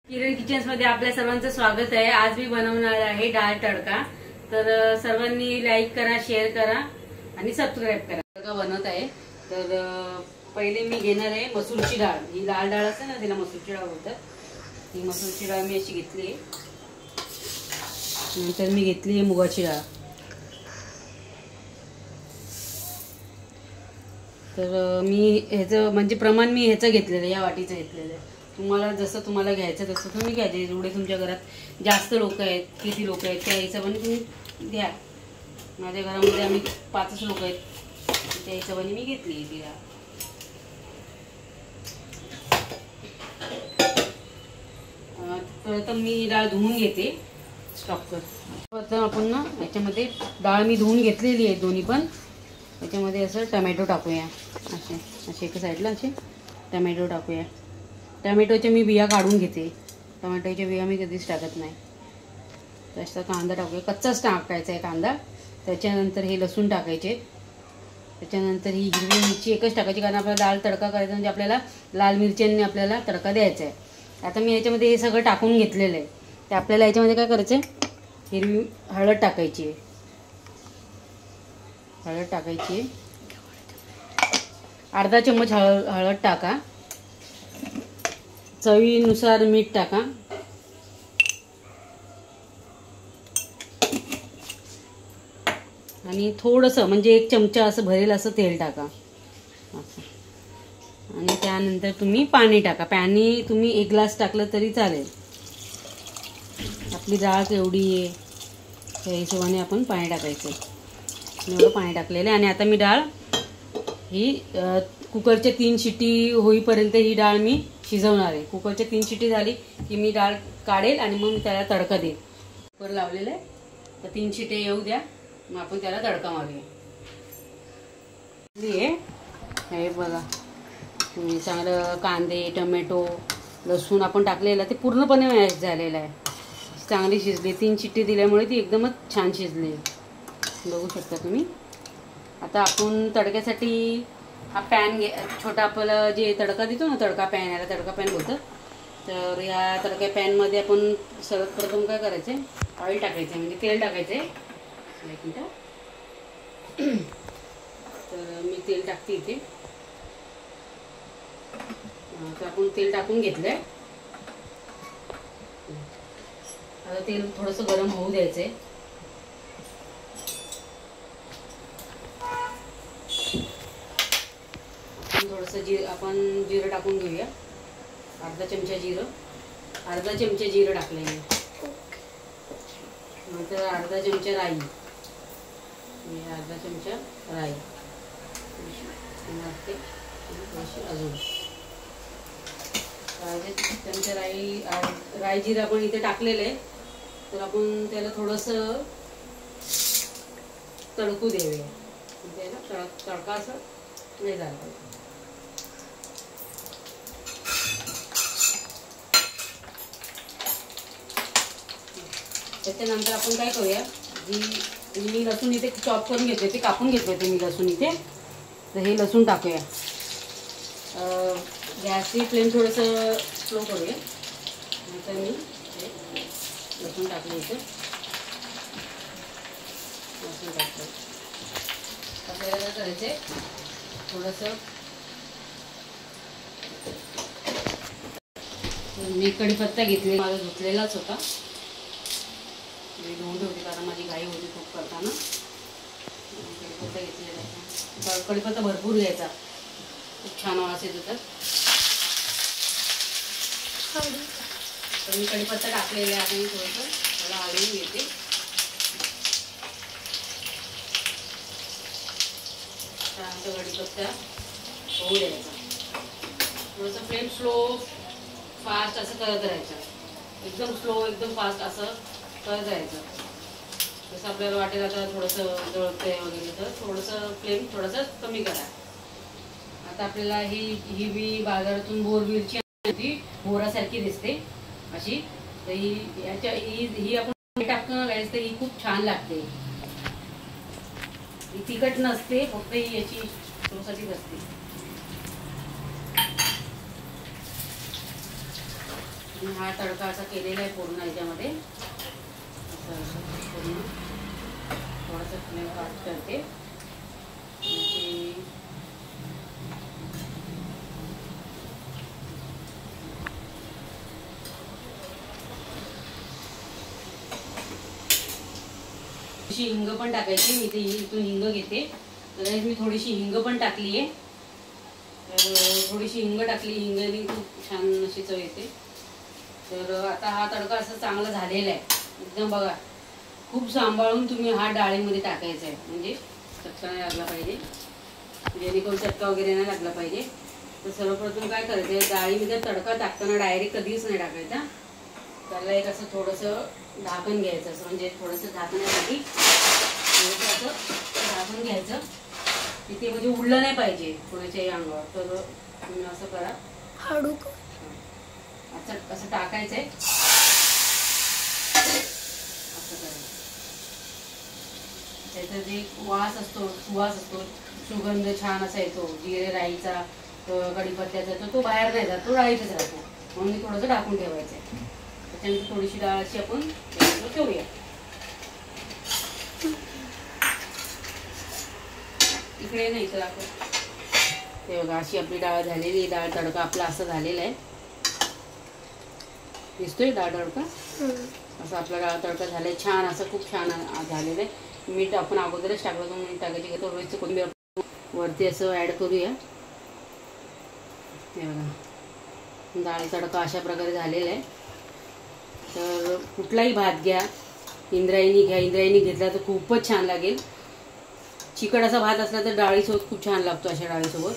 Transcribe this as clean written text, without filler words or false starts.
किरण kitchens मध्ये आपल्या सर्वांचं स्वागत आहे। आज मी बनवणार आहे डाळ तडका। तर सर्वांनी लाईक करा, शेअर करा आणि सबस्क्राइब करा। तडका बनवत आहे तर पहिले मी घेणार आहे मसूरची डाळ। ही लाल डाळ असते ना, तिला मसूरची डाळ बोलतात। ही मसूरची डाळ मी अशी घेतली आहे। नंतर मी घेतली आहे मुगाची डाळ। तर मी ह्याचं म्हणजे प्रमाण मी ह्याचं घेतलेलं आहे, या वाटीचं घेतलेलं आहे। तुम्हाला जसं तुम्हाला घ्यायचं तसं तुम्ही घ्या। जेवढे तुमच्या घरात जास्त लोक आहेत, किती लोक आहेत त्या हिशोबाने तुम्ही घ्या। माझ्या घरामध्ये आम्ही 5 लोक आहेत, त्या हिशोबाने मी घेतली ती डाळ। तर मी डाळ धुवून घेते, स्टॉप कर। आता आपण ना याच्यामध्ये डाळ मी धुवून घेतलेली आहे दोन्ही पण। याच्यामध्ये असं टमॅटो टाकूया, असे एका साईडला असे टमॅटो टाकूया। टमॅटोच्या मी बिया काढून घेते, टमॅटोच्या बिया मी कधीच टाकत नाही। तसा कांदा टाकूया, कच्चाच टाकायचा आहे कांदा। त्याच्यानंतर हे लसूण टाकायचे, त्याच्यानंतर ही हिरवी मिरची एकच टाकायची, कारण आपल्याला डाळ तडका करायचा म्हणजे आपल्याला लाल मिरच्यांनी आपल्याला तडका द्यायचा आहे। आता मी याच्यामध्ये हे सगळं टाकून घेतलेलं आहे। ते आपल्याला याच्यामध्ये काय करायचं आहे, हिरवी हळद टाकायची आहे, हळद टाकायची, अर्धा चम्मच हळद टाका, चवीनुसार मीठ टाका, आणि थोडंसं म्हणजे 1 चमचा असं भरेल असं तेल टाका असं। आणि त्यानंतर तुम्ही पाणी टाका। पाणी तुम्ही 1 ग्लास टाकलं तरी चालेल। आपली डाळ केवढी आहे त्या हिशोबाने आपण पाणी टाकायचं। एवढं पाणी टाकलेलं आहे। आणि आता मी डाळ ही कुकरच्या 3 शिट्टी होईपर्यंत ही डाळ मी शिजवणार आहे। कुकरच्या 3 शिट्टी झाली की मी डाळ काढेल आणि मग त्याला तडका देईल। कुकर लावलेलं आहे, तर 3 शिट्ट्या येऊ द्या, मग आपण त्याला तडका मारूया। हे बघा, तुम्ही चांगलं कांदे, टोमॅटो, लसूण आपण टाकलेलं ते पूर्णपणे मॅश झालेलं आहे, चांगली शिजली। 3 शिट्टी दिल्यामुळे ती एकदमच छान शिजली, बघू शकता तुम्ही। आता आपण तडक्यासाठी हा पॅन छोटा, आपल्याला जे तडका देतो ना तडका पॅन, याला तडका पॅन बोलतात। तर या तडका पॅनमध्ये आपण सर्वप्रथम काय करायचं, ऑइल टाकायचं म्हणजे तेल टाकायचं आहे। 1 मिनिट, तर मी तेल टाकते इथे। तर आपण तेल टाकून घेतलंय। आता तेल थोडंसं गरम होऊ द्यायचंय। थोडंसं आपण जिरं टाकून घेऊया, अर्धा चमचा जिरं, अर्धा चमचा जिरं टाकलं आहे। नंतर अर्धा चमचा राई, अर्धा चमचा राई अजून अर्धा चमचा राई जिरं आपण इथे टाकलेलं आहे। तर आपण त्याला थोडंसं तडकू देऊया, त्याला तडका असं नाही झाला पाहिजे। त्याच्यानंतर आपण काय करूया, मी लसूण इथे चॉप करून घेतले, ते कापून घेतले होते मी लसूण इथे। तर हे लसूण टाकूया। गॅसची फ्लेम थोडंसं स्लो करूया। नंतर मी लसूण टाकले इथे, लसूण टाकतो। आपल्याला काय करायचं, थोडंसं मी कढीपत्ता घेतले, माझा धुतलेलाच होता, मी धुवून ठेवते कारण माझी घाई होती खूप करताना। कढीपत्ता घेतलेला, कढीपत्ता भरपूर घ्यायचा, खूप छान वास येतो। तर मी कढीपत्ता टाकलेला आहे, आता मी थोडंसं त्याला हलवून घेते। त्यानंतर कढीपत्ता होऊ द्यायचा, थोडंसं फ्लेम स्लो फास्ट असं करत राहायचं, एकदम स्लो एकदम फास्ट असं करत राहायचं। जसं आपल्याला वाटेल आता थोडंसं जळतंय वगैरे, तर थोडंसं फ्लेम थोडंसं कमी करा। आता आपल्याला ही बाजारातून बोरमिरची ती बोरासारखी दिसते अशी, तर ही आपण टाकून घालायचं, तर ही खूप छान लागते। ही तिखट नसते, फक्त ही याची चवसाठीच असते। हा तडका असा केलेला आहे पूर्ण याच्यामध्ये पूर्ण थोडंसं फ्लेम फास्ट करते हिंग पण टाकायची. मी ते इथून हिंग घेते तर मी थोडीशी हिंग पण टाकली आहे. तर थोडीशी हिंग टाकली. हिंगाने खूप छान अशी चव येते. तर आता हा तडका असा चांगला झालेला आहे एकदम. बघा खूप सांभाळून तुम्ही हा डाळीमध्ये टाकायचा आहे म्हणजे चटका नाही लागला पाहिजे, जेणेकरून चटका वगैरे नाही लागला पाहिजे. तर सर्वप्रथम काय करायचं, डाळीमध्ये तडका टाकताना डायरेक्ट कधीच नाही टाकायचा. त्याला एक असं थोडंसं झाकण घ्यायचं, असं म्हणजे थोडंसं झाकण्यासाठी थोडंसं असं झाकून घ्यायचं. तिथे म्हणजे उडलं नाही पाहिजे कोणाच्याही अंगावर. तर तुम्ही असं करा, हळू असं टाकायचंय, असं करायचं. त्याचा जे वास असतो, सुवास असतो, सुगंध छान असा येतो जिरे राईचा कढीपत्त्याचा, तर तो बाहेर नाही जात, तो डाळीतच राहतो. म्हणून थोडंसं टाकून ठेवायचं आहे. त्याच्यानंतर थोडीशी डाळ अशी आपण ठेवूया. इकडे नाही तर आपण ते बघा अशी आपली डाळ झालेली. डाळ तडका आपला असं झालेला आहे, दिसतोय डाळ तडका असं आपला डाळ तडका झालाय. छान असं खूप छान झालेलं आहे. मीठ आपण अगोदरच टाकलं, तर मीठ टाकायची थोडीशी कोथिंबीर वरती असं ॲड करूया. हे बघा डाळ तडका अशा प्रकारे झालेला आहे. तर कुठलाही भात घ्या, इंद्रायणी घ्या, इंद्रायणी घेतला तर खूपच छान लागेल. चिकट असा भात असला तर डाळीसोबत खूप छान लागतो, अशा डाळीसोबत.